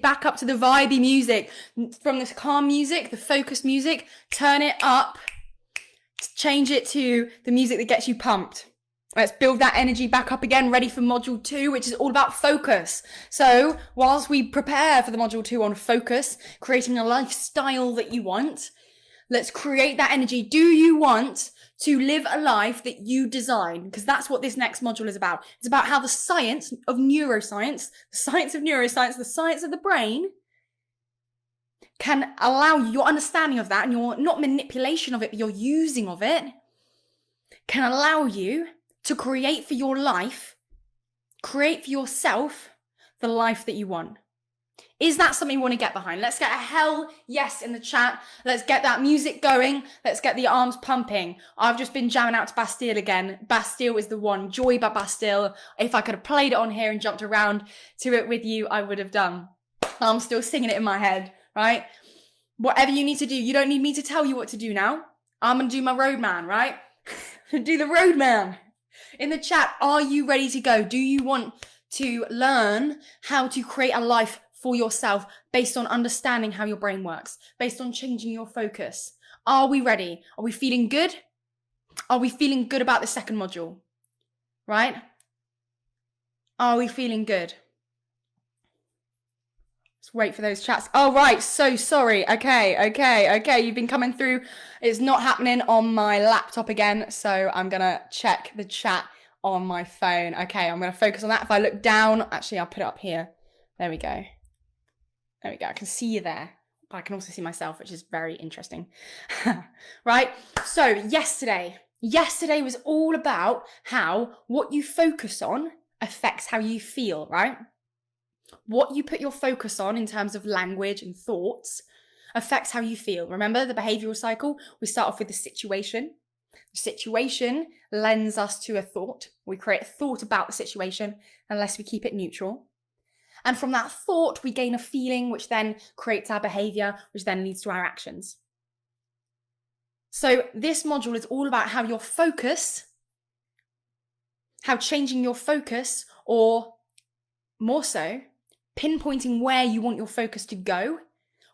back up to the vibey music. From this calm music, the focused music, turn it up. Change it to the music that gets you pumped. Let's build that energy back up again, ready for module 2, which is all about focus. So whilst we prepare for the module 2 on focus, creating a lifestyle that you want, let's create that energy. Do you want to live a life that you design? Because that's what this next module is about. It's about how the science of neuroscience, the science of the brain, can allow you, your understanding of that and your not manipulation of it, but your using of it, can allow you to create for your life, create for yourself the life that you want. Is that something you want to get behind? Let's get a hell yes in the chat. Let's get that music going. Let's get the arms pumping. I've just been jamming out to Bastille again. Bastille is the one. Joy by Bastille. If I could have played it on here and jumped around to it with you, I would have done. I'm still singing it in my head, right? Whatever you need to do. You don't need me to tell you what to do now. I'm going to do my roadman, right? Do the roadman. In the chat, are you ready to go? Do you want to learn how to create a life for yourself based on understanding how your brain works, based on changing your focus? Are we ready? Are we feeling good? Are we feeling good about the second module? Right? Are we feeling good? Let's wait for those chats. Oh, right. So sorry. Okay. You've been coming through. It's not happening on my laptop again. So I'm going to check the chat on my phone. Okay, I'm going to focus on that. If I look down, actually, I'll put it up here. There we go. There we go. I can see you there, but I can also see myself, which is very interesting. Right? So yesterday was all about how what you focus on affects how you feel, right? What you put your focus on in terms of language and thoughts affects how you feel. Remember the behavioral cycle? We start off with the situation. The situation lends us to a thought. We create a thought about the situation unless we keep it neutral. And from that thought, we gain a feeling, which then creates our behavior, which then leads to our actions. So this module is all about how your focus, how changing your focus, or more so, pinpointing where you want your focus to go,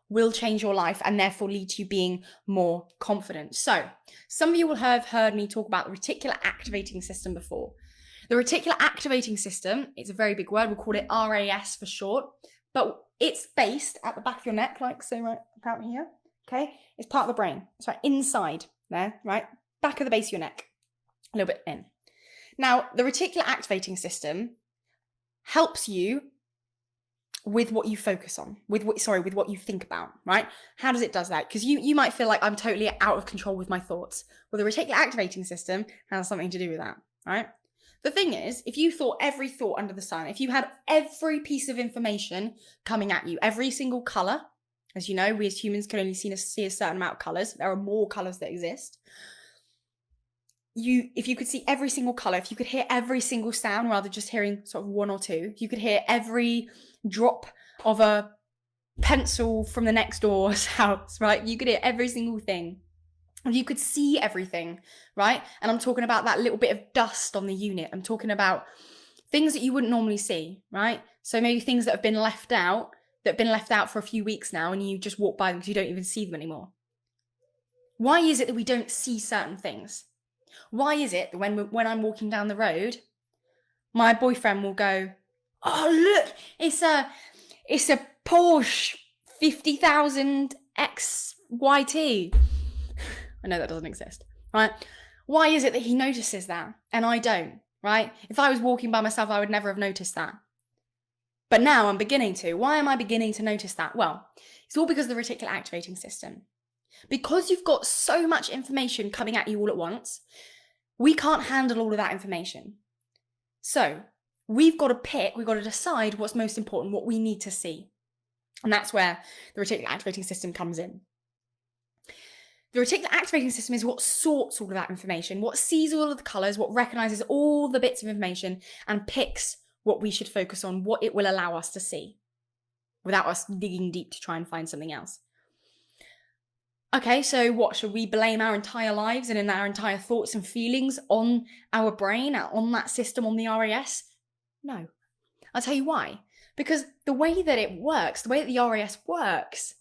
will change your life and therefore lead to you being more confident. So some of you will have heard me talk about the reticular activating system before. The reticular activating system, it's a very big word, we'll call it RAS for short, but it's based at the back of your neck, like so right about here, okay? It's part of the brain. It's right inside there, right? Back of the base of your neck, a little bit in. Now, the reticular activating system helps you with what you focus on, with what you think about, right? How does it do that? Because you might feel like I'm totally out of control with my thoughts. Well, the reticular activating system has something to do with that, right? The thing is, if you thought every thought under the sun, if you had every piece of information coming at you, every single color, as you know, we as humans can only see a certain amount of colors. There are more colors that exist. If you could see every single color, if you could hear every single sound rather than just hearing sort of one or two, if you could hear every drop of a pencil from the next door's house, right? You could hear every single thing. You could see everything, right? And I'm talking about that little bit of dust on the unit. I'm talking about things that you wouldn't normally see, right? So maybe things that have been left out for a few weeks now, and you just walk by them because you don't even see them anymore. Why is it that we don't see certain things? Why is it that when I'm walking down the road, my boyfriend will go, "Oh, look, it's a Porsche 50,000 XYT." I know that doesn't exist, right? Why is it that he notices that and I don't, right? If I was walking by myself, I would never have noticed that. But now I'm beginning to. Why am I beginning to notice that? Well, it's all because of the reticular activating system. Because you've got so much information coming at you all at once, we can't handle all of that information. So we've got to decide what's most important, what we need to see. And that's where the reticular activating system comes in. The reticular activating system is what sorts all of that information, what sees all of the colours, what recognises all the bits of information and picks what we should focus on, what it will allow us to see, without us digging deep to try and find something else. Okay, so what, should we blame our entire lives and in our entire thoughts and feelings on our brain, on that system, on the RAS? No. I'll tell you why. Because the way that it works, the way that the RAS works,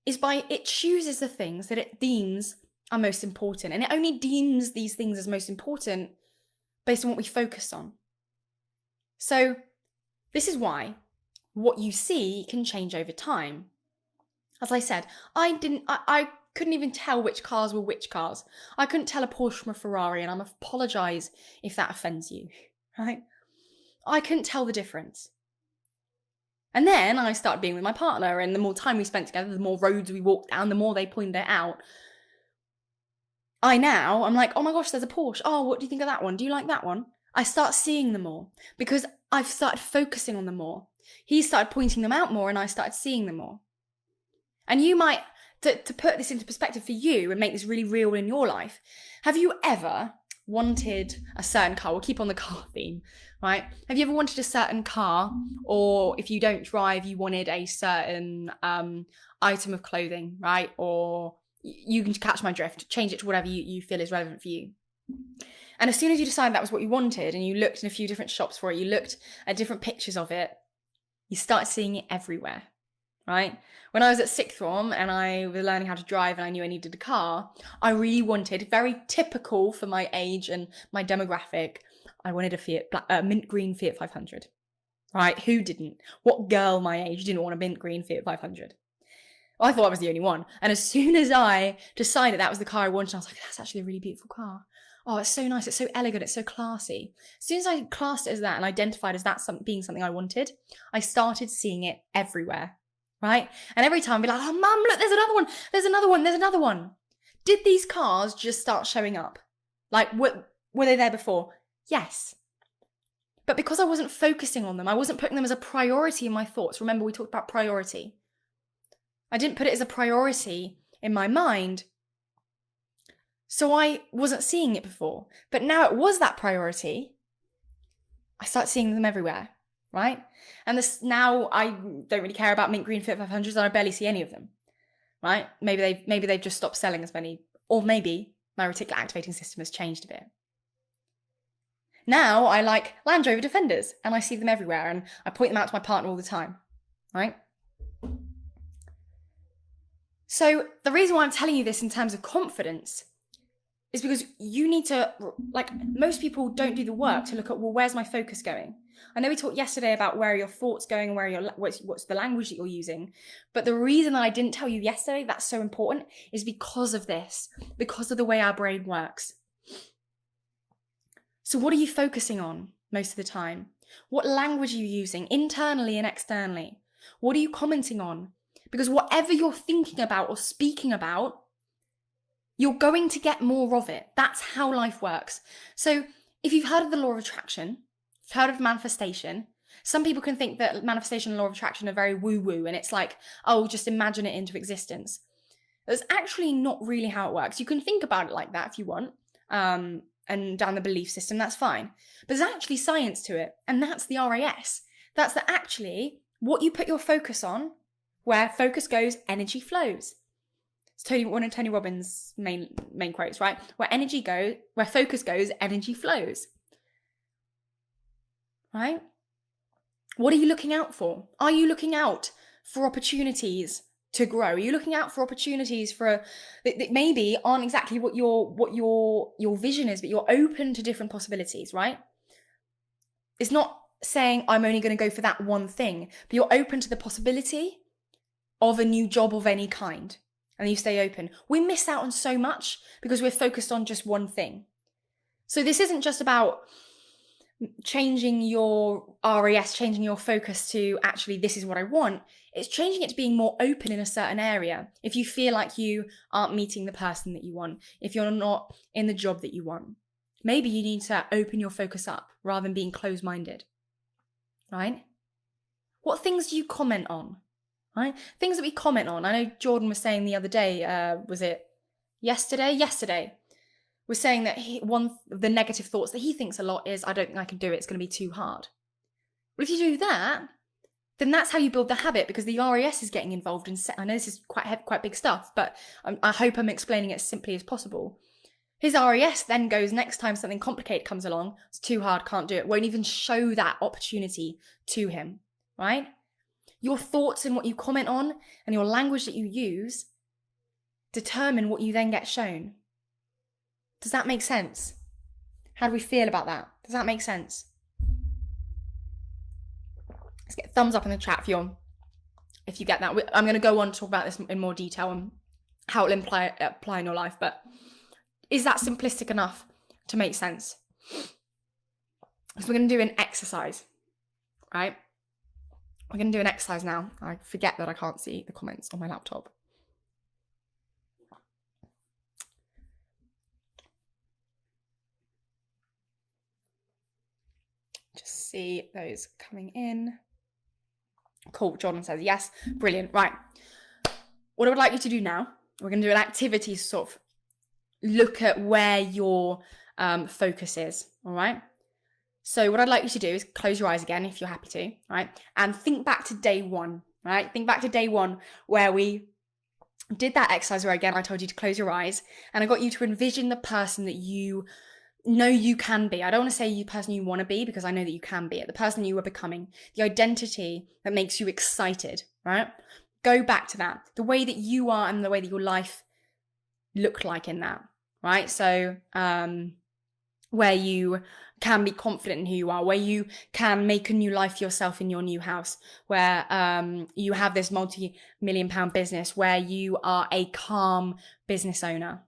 is by it chooses the things that it deems are most important. And it only deems these things as most important based on what we focus on. So this is why what you see can change over time. As I said, I couldn't even tell which cars were which cars. I couldn't tell a Porsche from a Ferrari, and I apologise if that offends you, right? I couldn't tell the difference. And then I started being with my partner, and the more time we spent together, the more roads we walked down, the more they pointed it out. I'm like, oh my gosh, there's a Porsche. Oh, what do you think of that one? Do you like that one? I start seeing them more because I've started focusing on them more. He started pointing them out more, and I started seeing them more. And you might, to put this into perspective for you and make this really real in your life, have you ever wanted a certain car? We'll keep on the car theme, right? Have you ever wanted a certain car, or if you don't drive, you wanted a certain item of clothing, right? Or you can catch my drift, change it to whatever you feel is relevant for you. And as soon as you decided that was what you wanted, and you looked in a few different shops for it, you looked at different pictures of it, you start seeing it everywhere, right? When I was at sixth form and I was learning how to drive and I knew I needed a car, I really wanted, very typical for my age and my demographic, I wanted a mint green Fiat 500, right? Who didn't? What girl my age didn't want a mint green Fiat 500? Well, I thought I was the only one. And as soon as I decided that was the car I wanted, I was like, that's actually a really beautiful car. Oh, it's so nice. It's so elegant. It's so classy. As soon as I classed it as that and identified as that being something I wanted, I started seeing it everywhere, right? And every time I'd be like, oh, Mum, look, there's another one. There's another one. There's another one. Did these cars just start showing up? Like, were they there before? Yes. But because I wasn't focusing on them, I wasn't putting them as a priority in my thoughts. Remember, we talked about priority. I didn't put it as a priority in my mind, so I wasn't seeing it before. But now it was that priority. I start seeing them everywhere, right? And now I don't really care about mint green Fiat 500s, and I barely see any of them, right? Maybe they've just stopped selling as many, or maybe my reticular activating system has changed a bit. Now I like Land Rover Defenders, and I see them everywhere, and I point them out to my partner all the time, right? So the reason why I'm telling you this in terms of confidence is because you need to, like, most people don't do the work to look at, well, where's my focus going? I know we talked yesterday about where are your thoughts going and where what's the language that you're using. But the reason that I didn't tell you yesterday that's so important is because of this, because of the way our brain works. So what are you focusing on most of the time? What language are you using internally and externally? What are you commenting on? Because whatever you're thinking about or speaking about, you're going to get more of it. That's how life works. So if you've heard of the law of attraction, if you've heard of manifestation, some people can think that manifestation and law of attraction are very woo-woo, and it's like, oh, just imagine it into existence. That's actually not really how it works. You can think about it like that if you want, and down the belief system, that's fine. But there's actually science to it, and that's the RAS. That's actually what you put your focus on. Where focus goes, energy flows. It's one of Tony Robbins' main quotes, right? Where focus goes, energy flows. Right? What are you looking out for? Are you looking out for opportunities to grow? Are you looking out for opportunities that maybe aren't exactly what your vision is, but you're open to different possibilities, right? It's not saying I'm only going to go for that one thing, but you're open to the possibility of a new job of any kind, and you stay open. We miss out on so much because we're focused on just one thing. So this isn't just about changing your RAS, changing your focus to actually this is what I want. It's changing it to being more open in a certain area. If you feel like you aren't meeting the person that you want, if you're not in the job that you want, maybe you need to open your focus up rather than being closed-minded, right? What things do you comment on? Right? Things that we comment on. I know Jordan was saying the other day, was it yesterday? Yesterday. Was saying that one of the negative thoughts that he thinks a lot is, I don't think I can do it, it's going to be too hard. Well, if you do that, then that's how you build the habit, because the RAS is getting involved in, I know this is quite big stuff, but I hope I'm explaining it as simply as possible. His RAS then goes, next time something complicated comes along, it's too hard, can't do it, won't even show that opportunity to him. right? Your thoughts and what you comment on and your language that you use determine what you then get shown. Does that make sense? How do we feel about that? Does that make sense? Let's get a thumbs up in the chat if you get that. I'm going to go on to talk about this in more detail and how it'll apply in your life, but is that simplistic enough to make sense? So we're going to do an exercise, right? We're going to do an exercise now. I forget that I can't see the comments on my laptop. Just see those coming in. Cool, Jordan says yes. Brilliant. Right. What I would like you to do now, we're going to do an activity to sort of look at where your focus is, all right? So what I'd like you to do is close your eyes again if you're happy to, right? And think back to day one, right? Think back to day one where we did that exercise where, again, I told you to close your eyes and I got you to envision the person that you know you can be. I don't want to say the person you want to be because I know that you can be it. The person you are becoming, the identity that makes you excited, right? Go back to that. The way that you are and the way that your life looked like in that, right? So where you can be confident in who you are, where you can make a new life for yourself in your new house, where you have this multi-million-pound business, where you are a calm business owner,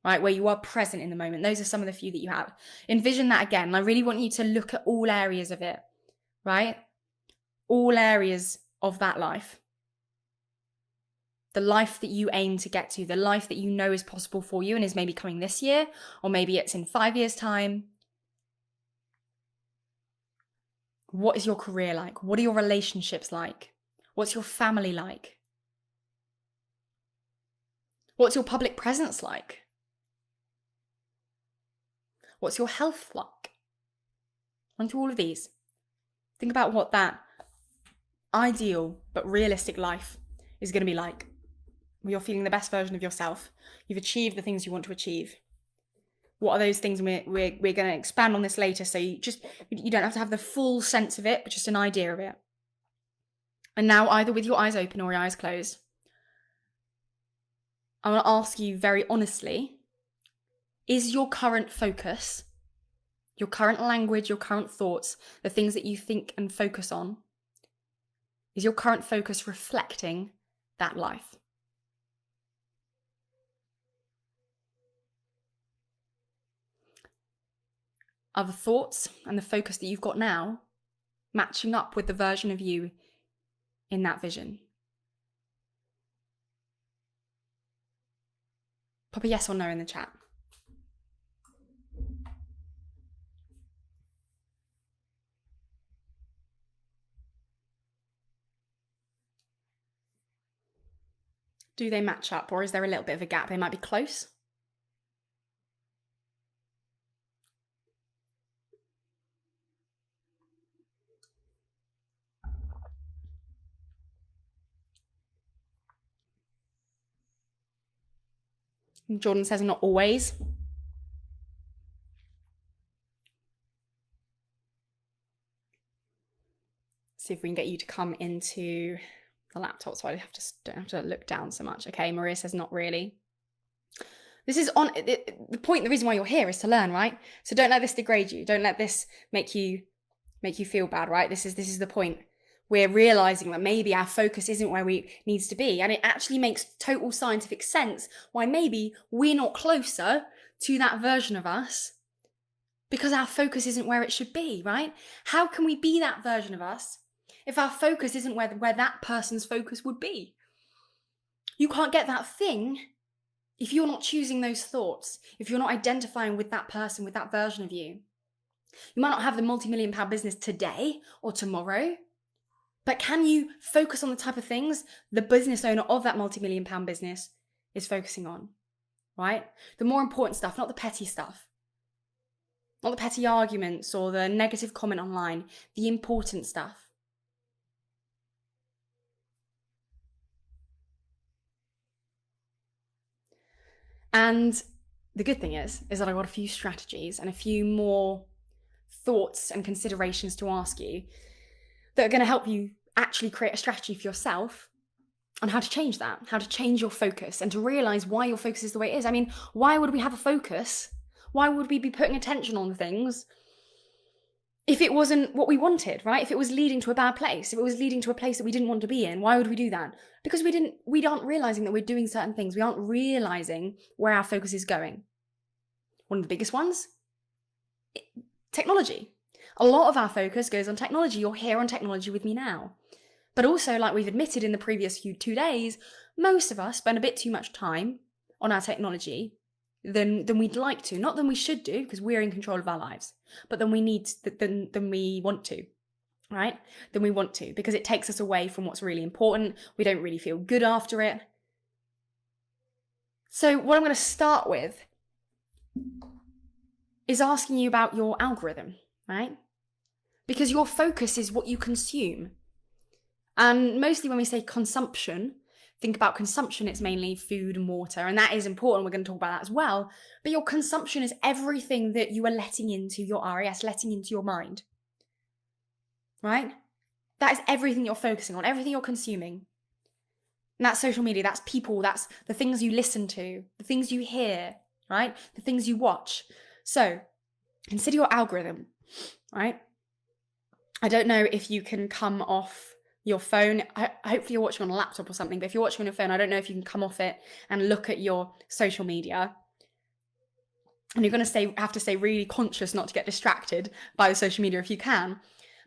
right? Where you are present in the moment. Those are some of the few that you have. Envision that again. And I really want you to look at all areas of it, right? All areas of that life. The life that you aim to get to, the life that you know is possible for you and is maybe coming this year, or maybe it's in 5 years' time. What is your career like? What are your relationships like? What's your family like? What's your public presence like? What's your health like? Onto all of these. Think about what that ideal but realistic life is going to be like. You're feeling the best version of yourself. You've achieved the things you want to achieve. What are those things? We're going to expand on this later, so you don't have to have the full sense of it, but just an idea of it. And now, either with your eyes open or your eyes closed, I want to ask you very honestly, is your current focus, your current language, your current thoughts, the things that you think and focus on, is your current focus reflecting that life? Are the thoughts and the focus that you've got now matching up with the version of you in that vision? Pop a yes or no in the chat. Do they match up, or is there a little bit of a gap? They might be close. Jordan says not always. See if we can get you to come into the laptop so I don't have to look down so much. Okay, Maria says not really. This is the point, the reason why you're here is to learn, right? So don't let this degrade you. Don't let this make you feel bad, right? This is the point. We're realizing that maybe our focus isn't where we needs to be. And it actually makes total scientific sense why maybe we're not closer to that version of us because our focus isn't where it should be, right? How can we be that version of us if our focus isn't where that person's focus would be? You can't get that thing if you're not choosing those thoughts, if you're not identifying with that person, with that version of you. You might not have the multi-million-pound business today or tomorrow, but can you focus on the type of things the business owner of that multi-million-pound business is focusing on, right? The more important stuff, not the petty stuff. Not the petty arguments or the negative comment online, the important stuff. And the good thing is that I've got a few strategies and a few more thoughts and considerations to ask you that are going to help you actually create a strategy for yourself on how to change that, how to change your focus, and to realize why your focus is the way it is. I mean, why would we have a focus? Why would we be putting attention on things if it wasn't what we wanted, right? If it was leading to a bad place, if it was leading to a place that we didn't want to be in, why would we do that? Because we aren't realizing that we're doing certain things. We aren't realizing where our focus is going. One of the biggest ones, technology. A lot of our focus goes on technology. You're here on technology with me now. But also, like we've admitted in the previous 2 days, most of us spend a bit too much time on our technology than we'd like to. Not than we should do, because we're in control of our lives, but than we want to, right? Than we want to, because it takes us away from what's really important. We don't really feel good after it. So what I'm going to start with is asking you about your algorithm, right? Because your focus is what you consume. And mostly when we say consumption, think about consumption, it's mainly food and water, and that is important. We're going to talk about that as well. But your consumption is everything that you are letting into your RAS, letting into your mind, right? That is everything you're focusing on, everything you're consuming. And that's social media, that's people, that's the things you listen to, the things you hear, right? The things you watch. So consider your algorithm, right? I don't know if you can come off your phone. Hopefully you're watching on a laptop or something, but if you're watching on your phone, I don't know if you can come off it and look at your social media. And you're going to have to stay really conscious not to get distracted by the social media if you can.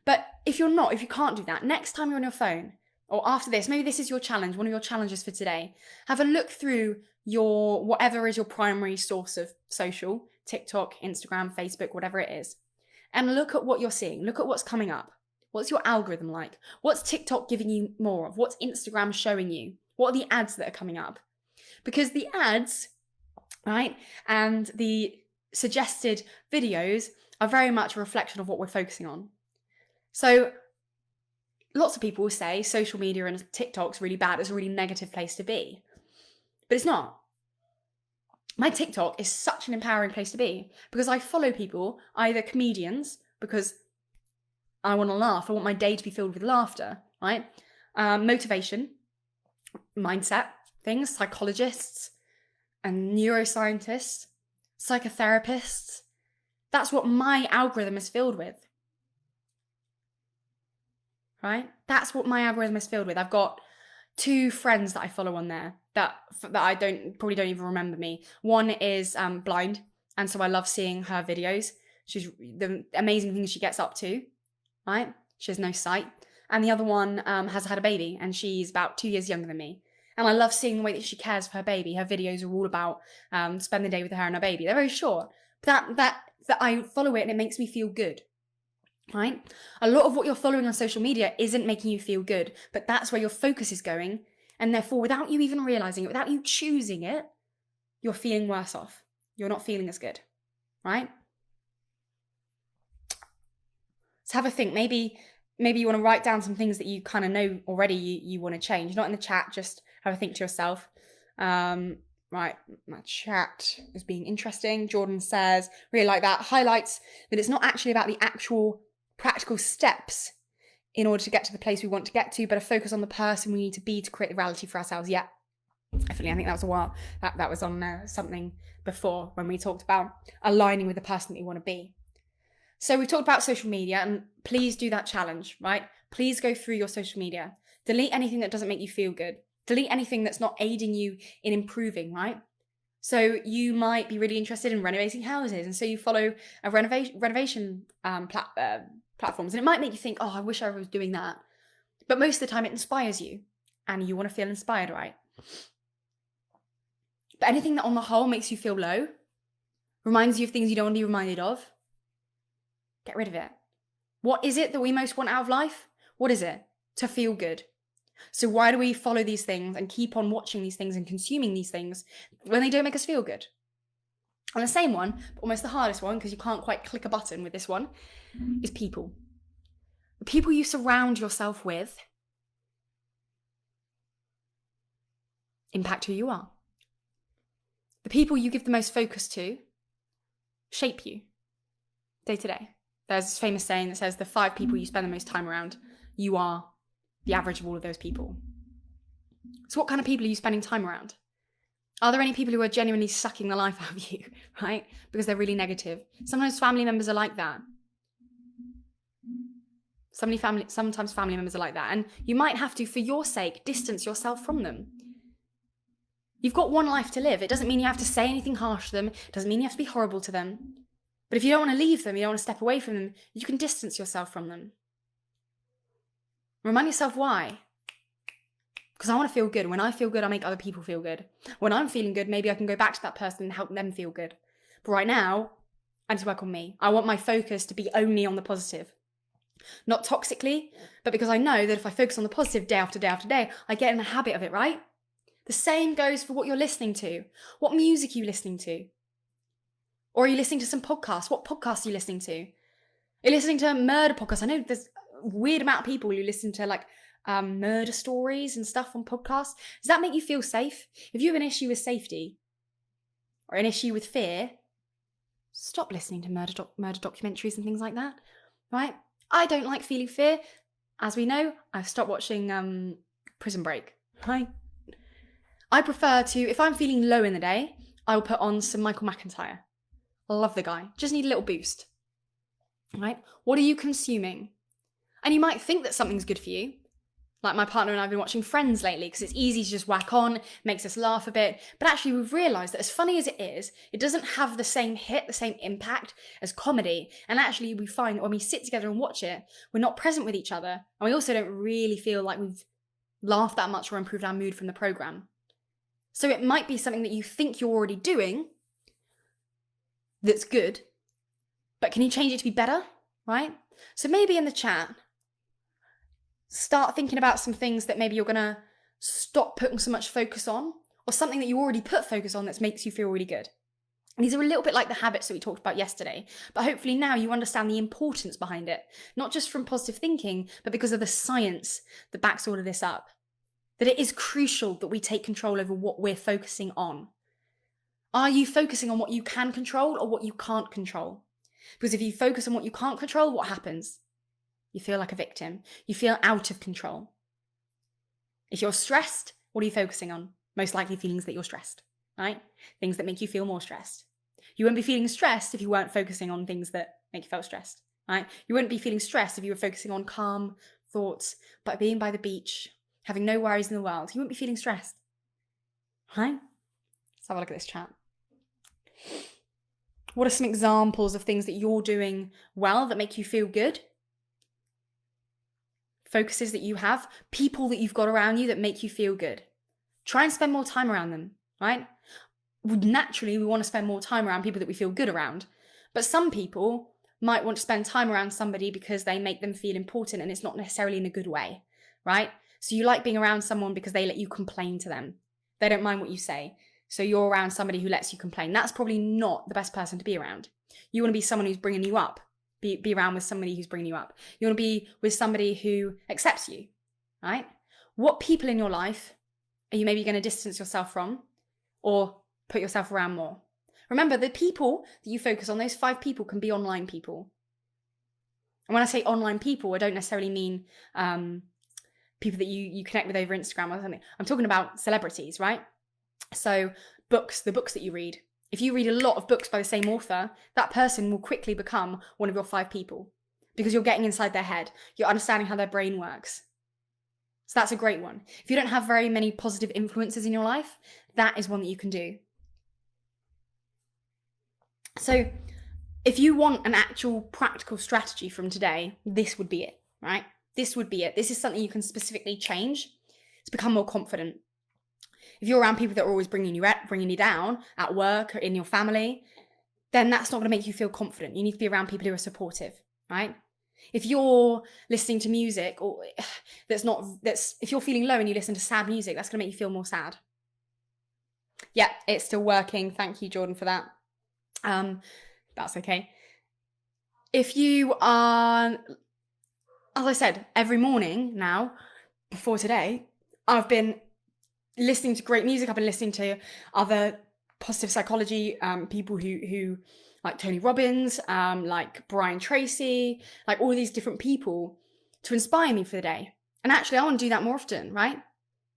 But if you can't do that, next time you're on your phone, or after this, maybe this is your challenge, one of your challenges for today, have a look through your, whatever is your primary source of social, TikTok, Instagram, Facebook, whatever it is, and look at what you're seeing, look at what's coming up. What's your algorithm like? What's TikTok giving you more of? What's Instagram showing you? What are the ads that are coming up? Because the ads, right, and the suggested videos are very much a reflection of what we're focusing on. So lots of people will say social media and TikTok's really bad. It's a really negative place to be. But it's not. My TikTok is such an empowering place to be because I follow people, either comedians, because I want to laugh. I want my day to be filled with laughter, right? Motivation, mindset things, psychologists and neuroscientists, psychotherapists. That's what my algorithm is filled with, right? That's what my algorithm is filled with. I've got 2 friends that I follow on there that I probably don't even remember me. One is blind, and so I love seeing her videos. She's the amazing things she gets up to. Right? She has no sight. And the other one has had a baby, and she's about 2 years younger than me. And I love seeing the way that she cares for her baby. Her videos are all about spend the day with her and her baby. They're very short. But that I follow it and it makes me feel good. Right? A lot of what you're following on social media isn't making you feel good, but that's where your focus is going. And therefore, without you even realizing it, without you choosing it, you're feeling worse off. You're not feeling as good. Right? So have a think. Maybe you want to write down some things that you kind of know already you want to change. Not in the chat, just have a think to yourself. Right, my chat is being interesting. Jordan says, really like that. Highlights that it's not actually about the actual practical steps in order to get to the place we want to get to, but a focus on the person we need to be to create the reality for ourselves. Yeah, definitely. I think that was a while. That was on something before when we talked about aligning with the person that you want to be. So we've talked about social media, and please do that challenge, right? Please go through your social media. Delete anything that doesn't make you feel good. Delete anything that's not aiding you in improving, right? So you might be really interested in renovating houses, and so you follow a renovation platforms, and it might make you think, oh, I wish I was doing that. But most of the time it inspires you, and you want to feel inspired, right? But anything that on the whole makes you feel low, reminds you of things you don't want to be reminded of, get rid of it. What is it that we most want out of life? What is it? To feel good. So why do we follow these things and keep on watching these things and consuming these things when they don't make us feel good? And the same one, but almost the hardest one, because you can't quite click a button with this one, is people. The people you surround yourself with impact who you are. The people you give the most focus to shape you day to day. There's this famous saying that says the 5 people you spend the most time around, you are the average of all of those people. So what kind of people are you spending time around? Are there any people who are genuinely sucking the life out of you, right? Because they're really negative. Sometimes family members are like that. Sometimes family members are like that. And you might have to, for your sake, distance yourself from them. You've got one life to live. It doesn't mean you have to say anything harsh to them. It doesn't mean you have to be horrible to them. But if you don't want to leave them, you don't want to step away from them, you can distance yourself from them. Remind yourself why. Because I want to feel good. When I feel good, I make other people feel good. When I'm feeling good, maybe I can go back to that person and help them feel good. But right now, I need to work on me. I want my focus to be only on the positive. Not toxically, but because I know that if I focus on the positive day after day after day, I get in the habit of it, right? The same goes for what you're listening to. What music are you listening to? Or are you listening to some podcasts? What podcasts are you listening to? Are you listening to murder podcasts? I know there's a weird amount of people who listen to like murder stories and stuff on podcasts. Does that make you feel safe? If you have an issue with safety or an issue with fear, stop listening to murder documentaries and things like that, right? I don't like feeling fear. As we know, I've stopped watching Prison Break, right? I prefer to, if I'm feeling low in the day, I will put on some Michael McIntyre. I love the guy. Just need a little boost, right? What are you consuming? And you might think that something's good for you. Like my partner and I have been watching Friends lately because it's easy to just whack on, makes us laugh a bit. But actually we've realised that as funny as it is, it doesn't have the same hit, the same impact as comedy. And actually we find that when we sit together and watch it, we're not present with each other. And we also don't really feel like we've laughed that much or improved our mood from the programme. So it might be something that you think you're already doing that's good, but can you change it to be better, right? So maybe in the chat, start thinking about some things that maybe you're going to stop putting so much focus on, or something that you already put focus on that makes you feel really good. And these are a little bit like the habits that we talked about yesterday, but hopefully now you understand the importance behind it, not just from positive thinking, but because of the science that backs all of this up. That it is crucial that we take control over what we're focusing on. Are you focusing on what you can control or what you can't control? Because if you focus on what you can't control, what happens? You feel like a victim. You feel out of control. If you're stressed, what are you focusing on? Most likely feelings that you're stressed, right? Things that make you feel more stressed. You wouldn't be feeling stressed if you weren't focusing on things that make you feel stressed, right? You wouldn't be feeling stressed if you were focusing on calm thoughts, but being by the beach, having no worries in the world. You wouldn't be feeling stressed, right? Let's have a look at this chat. What are some examples of things that you're doing well that make you feel good? Focuses that you have, people that you've got around you that make you feel good. Try and spend more time around them, right? Naturally, we want to spend more time around people that we feel good around. But some people might want to spend time around somebody because they make them feel important and it's not necessarily in a good way, right? So you like being around someone because they let you complain to them. They don't mind what you say. So you're around somebody who lets you complain. That's probably not the best person to be around. You want to be someone who's bringing you up. Be around with somebody who's bringing you up. You want to be with somebody who accepts you, right? What people in your life are you maybe going to distance yourself from or put yourself around more? Remember, the people that you focus on, those 5 people can be online people. And when I say online people, I don't necessarily mean people that you connect with over Instagram or something. I'm talking about celebrities, right? So books, the books that you read. If you read a lot of books by the same author, that person will quickly become one of your 5 people because you're getting inside their head. You're understanding how their brain works. So that's a great one. If you don't have very many positive influences in your life, that is one that you can do. So if you want an actual practical strategy from today, this would be it, right? This would be it. This is something you can specifically change to become more confident. If you're around people that are always bringing you down at work or in your family, then that's not going to make you feel confident. You need to be around people who are supportive, right? If you're listening to music or if you're feeling low and you listen to sad music, that's going to make you feel more sad. Yeah, it's still working. Thank you, Jordan, for that. That's okay. If you are, as I said, every morning now, before today, I've been listening to great music. I've been listening to other positive psychology people who like Tony Robbins, like Brian Tracy, like all these different people to inspire me for the day. And actually, I want to do that more often, right?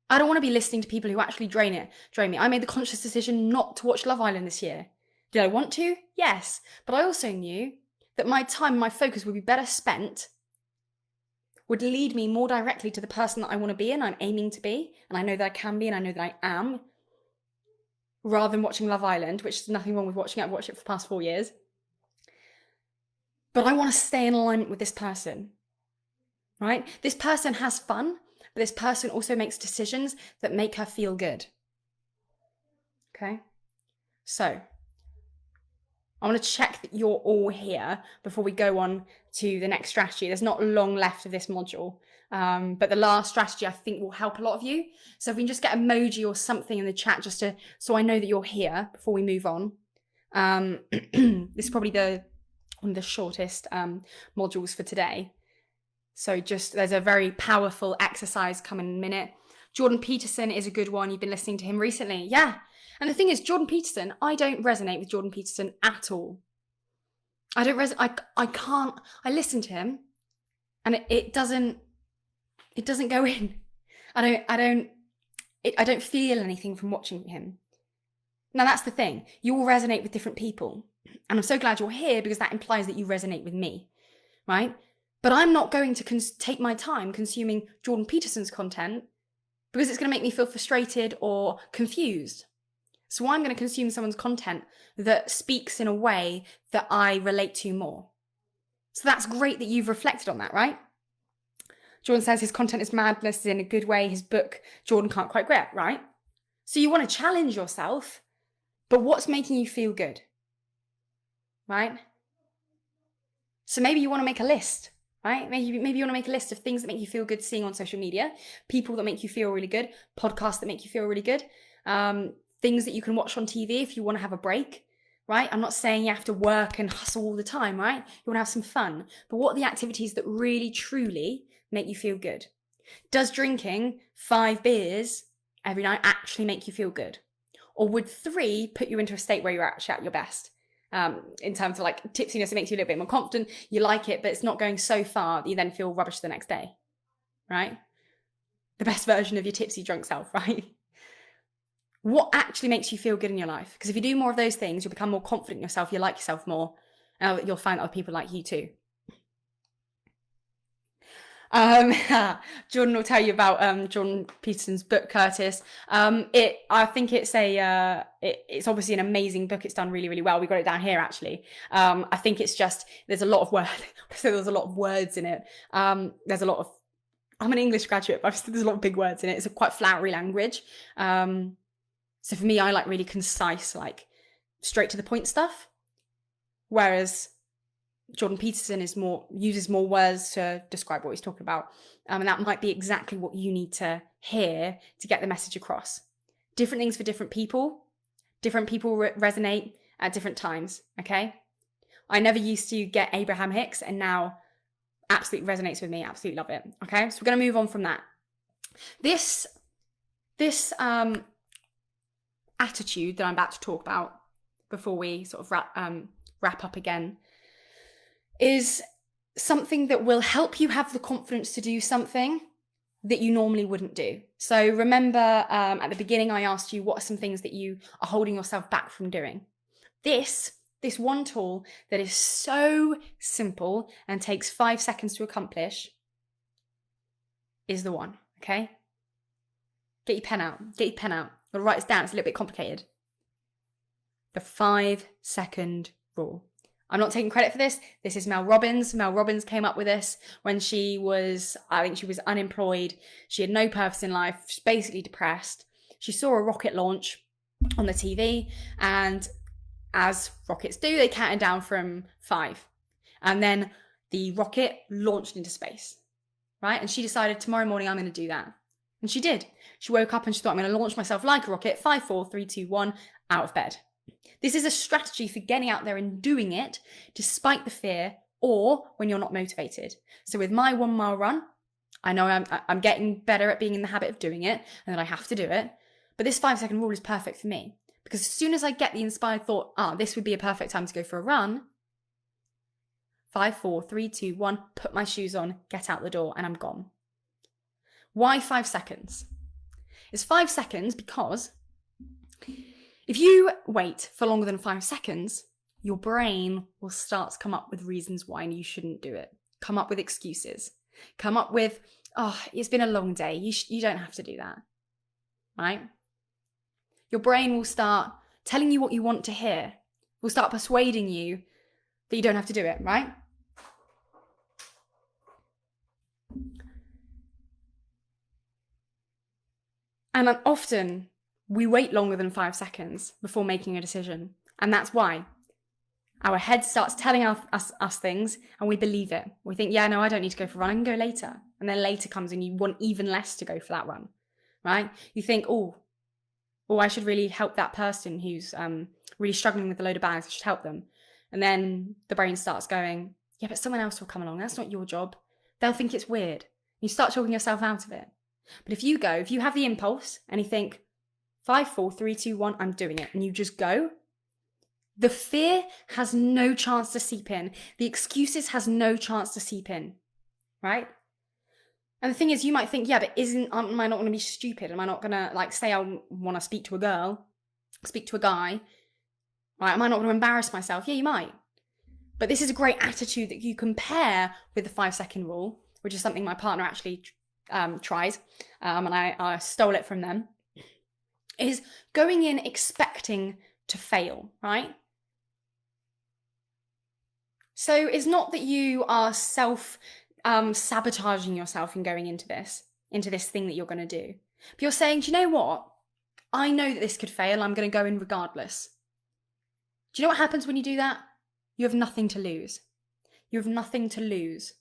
I don't want to be listening to people who actually drain me. I made the conscious decision not to watch Love Island this year. Did I want to? Yes. But I also knew that my time, my focus would be better spent, would lead me more directly to the person that I want to be and I'm aiming to be, and I know that I can be and I know that I am, rather than watching Love Island, which is nothing wrong with watching it. I've watched it for the past 4 years. But I want to stay in alignment with this person, right? This person has fun, but this person also makes decisions that make her feel good. Okay? So, I want to check that you're all here before we go on to the next strategy. There's not long left of this module, but the last strategy I think will help a lot of you. So if we can just get emoji or something in the chat just to, so I know that you're here before we move on. This is probably one of the shortest modules for today. So just, there's a very powerful exercise coming in a minute. Jordan Peterson is a good one. You've been listening to him recently. Yeah. And the thing is, Jordan Peterson, I don't resonate with Jordan Peterson at all. I don't I can't, I listen to him and it doesn't go in. I don't feel anything from watching him. Now that's the thing. You all resonate with different people. And I'm so glad you're here because that implies that you resonate with me, right? But I'm not going to take my time consuming Jordan Peterson's content because it's going to make me feel frustrated or confused. So I'm going to consume someone's content that speaks in a way that I relate to more. So that's great that you've reflected on that, right? Jordan says his content is madness in a good way. His book, Jordan Can't Quite Quit, right? So you want to challenge yourself, but what's making you feel good, right? So maybe you want to make a list, right? Maybe you want to make a list of things that make you feel good seeing on social media, people that make you feel really good, podcasts that make you feel really good, things that you can watch on TV if you want to have a break, right? I'm not saying you have to work and hustle all the time, right? You want to have some fun. But what are the activities that really, truly make you feel good? Does drinking 5 beers every night actually make you feel good? Or would 3 put you into a state where you're actually at your best? In terms of like tipsiness, it makes you a little bit more confident. You like it, but it's not going so far that you then feel rubbish the next day, right? The best version of your tipsy drunk self, right? What actually makes you feel good in your life? Because if you do more of those things, you'll become more confident in yourself, you'll like yourself more, and you'll find other people like you too. Jordan will tell you about Jordan Peterson's book, Curtis. I think it's it's obviously an amazing book. It's done really, really well. We got it down here actually. I think it's just there's a lot of there's a lot of words in it. There's a lot of, I'm an English graduate, but there's a lot of big words in it. It's a quite flowery language. So for me, I like really concise, like straight to the point stuff. Whereas Jordan Peterson uses more words to describe what he's talking about. And that might be exactly what you need to hear to get the message across. Different things for different people. Different people resonate at different times, okay? I never used to get Abraham Hicks and now absolutely resonates with me. Absolutely love it, okay? So we're going to move on from that. This attitude that I'm about to talk about before we sort of wrap up again is something that will help you have the confidence to do something that you normally wouldn't do. So remember at the beginning I asked you what are some things that you are holding yourself back from doing. This one tool that is so simple and takes 5 seconds to accomplish is the one, okay? Get your pen out. I'll write this down, it's a little bit complicated. The 5-second rule. I'm not taking credit for this. This is Mel Robbins. Mel Robbins came up with this when she was unemployed. She had no purpose in life, she's basically depressed. She saw a rocket launch on the TV, and as rockets do, they counted down from 5. And then the rocket launched into space, right? And she decided tomorrow morning I'm going to do that. And she did. She woke up and she thought, I'm going to launch myself like a rocket. 5, 4, 3, 2, 1, out of bed. This is a strategy for getting out there and doing it despite the fear or when you're not motivated. So with my 1 mile run, I know I'm getting better at being in the habit of doing it and that I have to do it. But this 5-second rule is perfect for me because as soon as I get the inspired thought, this would be a perfect time to go for a run. 5, 4, 3, 2, 1, put my shoes on, get out the door, and I'm gone. Why 5 seconds? It's 5 seconds because if you wait for longer than 5 seconds, your brain will start to come up with reasons why you shouldn't do it. Come up with excuses. Come up with, oh, it's been a long day. You don't have to do that, right? Your brain will start telling you what you want to hear. Will start persuading you that you don't have to do it, right? And often we wait longer than 5 seconds before making a decision. And that's why our head starts telling us things and we believe it. We think, yeah, no, I don't need to go for a run. I can go later. And then later comes and you want even less to go for that run, right? You think, oh, I should really help that person who's really struggling with a load of bags. I should help them. And then the brain starts going, yeah, but someone else will come along. That's not your job. They'll think it's weird. You start talking yourself out of it. But if you have the impulse and you think, 5, 4, 3, 2, 1, I'm doing it. And you just go, the fear has no chance to seep in. The excuses has no chance to seep in, right? And the thing is, you might think, yeah, but am I not going to be stupid? Am I not going to say I want to speak to a girl, speak to a guy? Right? Am I not going to embarrass myself? Yeah, you might. But this is a great attitude that you compare with the 5-second rule, which is something my partner actually tries, and I stole it from them, is going in expecting to fail, right? So it's not that you are sabotaging yourself in going into this thing that you're going to do. But you're saying, do you know what? I know that this could fail. I'm going to go in regardless. Do you know what happens when you do that? You have nothing to lose. You have nothing to lose.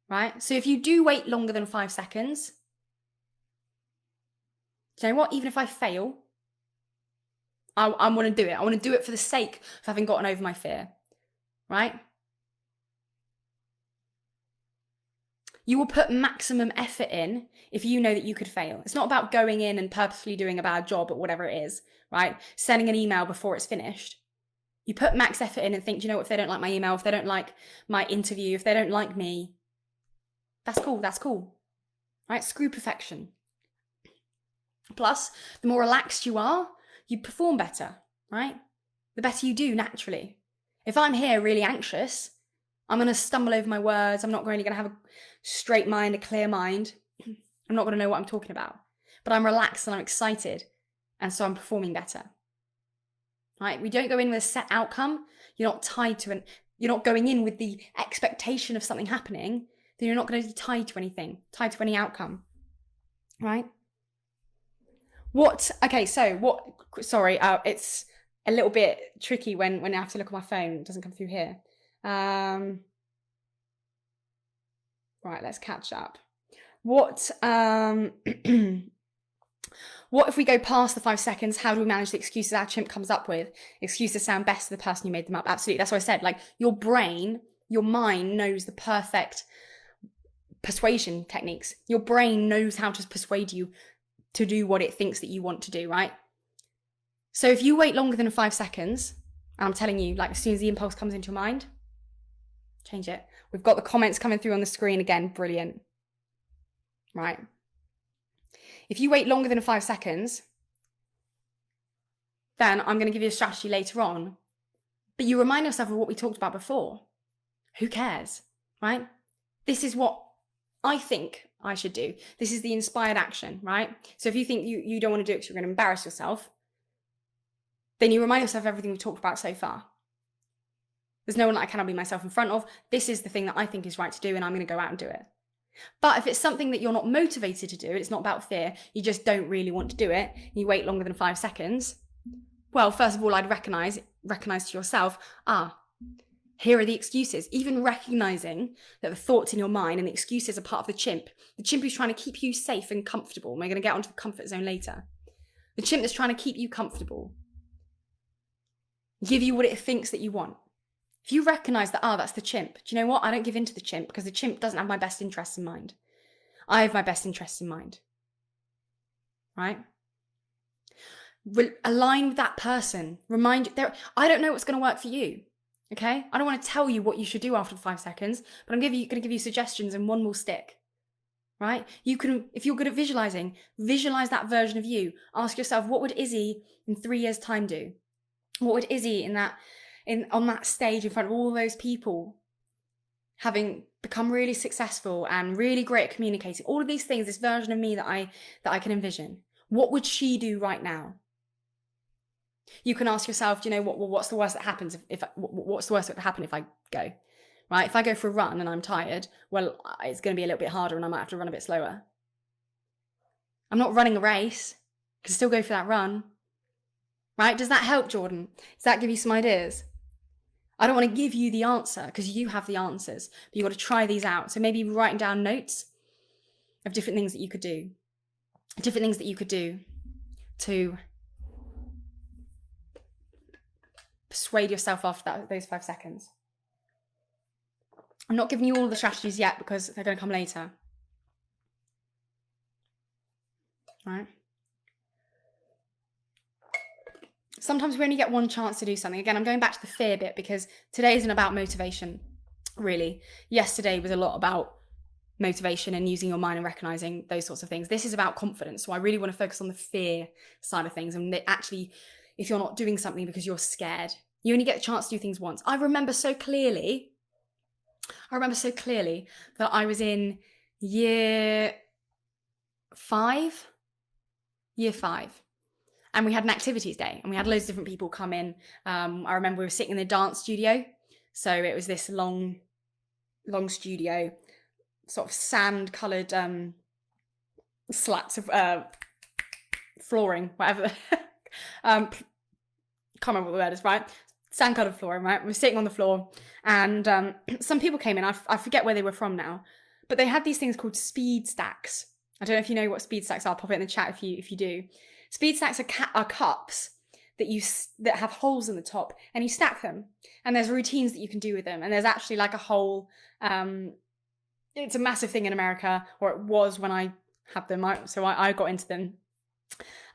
Right? So if you do wait longer than 5 seconds, do you know what? Even if I fail, I want to do it. I want to do it for the sake of having gotten over my fear. Right? You will put maximum effort in if you know that you could fail. It's not about going in and purposefully doing a bad job at whatever it is, right? Sending an email before it's finished. You put max effort in and think, you know what, if they don't like my email, if they don't like my interview, if they don't like me, that's cool, right? Screw perfection. Plus, the more relaxed you are, you perform better, right? The better you do naturally. If I'm here really anxious, I'm going to stumble over my words. I'm not really going to have a straight mind, a clear mind. I'm not going to know what I'm talking about. But I'm relaxed and I'm excited. And so I'm performing better. Right? We don't go in with a set outcome. You're not tied to you're not going in with the expectation of something happening. Then you're not going to be tied to anything, tied to any outcome. Right? It's a little bit tricky when I have to look at my phone. It doesn't come through here. Right, let's catch up. What if we go past the 5 seconds? How do we manage the excuses our chimp comes up with? Excuses sound best to the person who made them up. Absolutely. That's what I said. Your brain, your mind knows the perfect persuasion techniques. Your brain knows how to persuade you to do what it thinks that you want to do, right? So if you wait longer than 5 seconds, and I'm telling you, as soon as the impulse comes into your mind, change it. We've got the comments coming through on the screen again. Brilliant. Right. If you wait longer than 5 seconds, then I'm going to give you a strategy later on. But you remind yourself of what we talked about before. Who cares? Right? This is what I think I should do. This is the inspired action, right? So if you think you don't want to do it because you're going to embarrass yourself, then you remind yourself of everything we've talked about so far. There's no one that I cannot be myself in front of. This is the thing that I think is right to do, and I'm going to go out and do it. But if it's something that you're not motivated to do, it's not about fear, you just don't really want to do it, and you wait longer than 5 seconds, well, first of all, I'd recognize to yourself, here are the excuses. Even recognizing that the thoughts in your mind and the excuses are part of the chimp who's trying to keep you safe and comfortable. And we're going to get onto the comfort zone later. The chimp that's trying to keep you comfortable, give you what it thinks that you want. If you recognize that, that's the chimp. Do you know what? I don't give in to the chimp because the chimp doesn't have my best interests in mind. I have my best interests in mind. Right? Align with that person. I don't know what's going to work for you. Okay? I don't want to tell you what you should do after 5 seconds, but I'm going to give you suggestions and one will stick. right? You can, if you're good at visualizing, visualize that version of you. Ask yourself, what would Izzy in 3 years' time do? What would Izzy on that stage in front of all those people, having become really successful and really great at communicating, all of these things, this version of me that I can envision, what would she do right now? You can ask yourself, what's the worst that happens what's the worst that could happen if I go? Right? If I go for a run and I'm tired, well, it's going to be a little bit harder and I might have to run a bit slower. I'm not running a race. I can still go for that run. Right? Does that help, Jordan? Does that give you some ideas? I don't want to give you the answer because you have the answers, but you've got to try these out. So maybe writing down notes of different things that you could do. Different things that you could do to persuade yourself after those 5 seconds. I'm not giving you all the strategies yet because they're going to come later. Right? Sometimes we only get one chance to do something. Again, I'm going back to the fear bit because today isn't about motivation, really. Yesterday was a lot about motivation and using your mind and recognizing those sorts of things. This is about confidence. So I really want to focus on the fear side of things. And actually, if you're not doing something because you're scared, you only get a chance to do things once. I remember so clearly that I was in year five, and we had an activities day and we had loads of different people come in. I remember we were sitting in the dance studio. So it was this long studio, sort of sand coloured slats of flooring, whatever. Can't remember what the word is, right? Sand coloured flooring, right? We were sitting on the floor and some people came in. I forget where they were from now, but they had these things called speed stacks. I don't know if you know what speed stacks are. Pop it in the chat if you do. Speed stacks are cups that have holes in the top, and you stack them. And there's routines that you can do with them. And there's actually like a whole. It's a massive thing in America, or it was when I had them. So I got into them.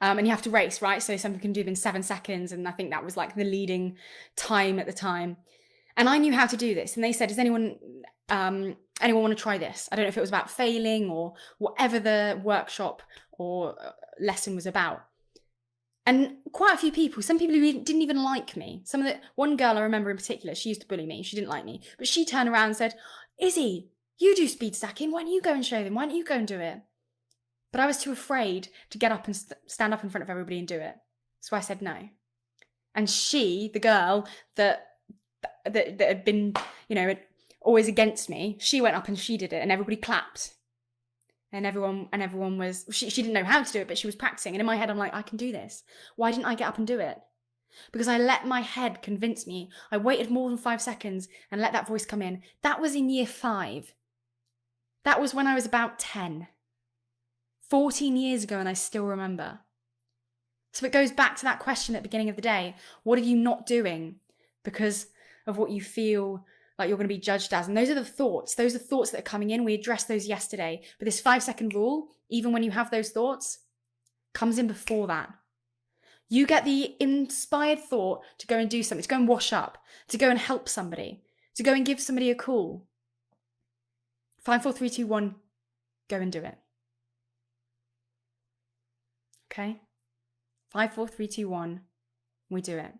And you have to race, right? So some people can do them in 7 seconds, and I think that was like the leading time at the time. And I knew how to do this. And they said, does anyone want to try this? I don't know if it was about failing or whatever the workshop or lesson was about. And quite a few people, some people who didn't even like me. One girl I remember in particular, she used to bully me. She didn't like me. But she turned around and said, Izzy, you do speed stacking. Why don't you go and show them? Why don't you go and do it? But I was too afraid to get up and stand up in front of everybody and do it. So I said no. And she, the girl that had been, always against me, she went up and she did it, and everybody clapped. And everyone was, she didn't know how to do it, but she was practicing. And in my head, I'm like, I can do this. Why didn't I get up and do it? Because I let my head convince me. I waited more than 5 seconds and let that voice come in. That was in year 5. That was when I was about 10. 14 years ago, and I still remember. So it goes back to that question at the beginning of the day. What are you not doing because of what you feel like you're going to be judged as? And those are the thoughts. Those are thoughts that are coming in. We addressed those yesterday. But this 5-second rule, even when you have those thoughts, comes in before that. You get the inspired thought to go and do something, to go and wash up, to go and help somebody, to go and give somebody a call. 5, 4, 3, 2, 1, go and do it. Okay? 5, 4, 3, 2, 1, we do it.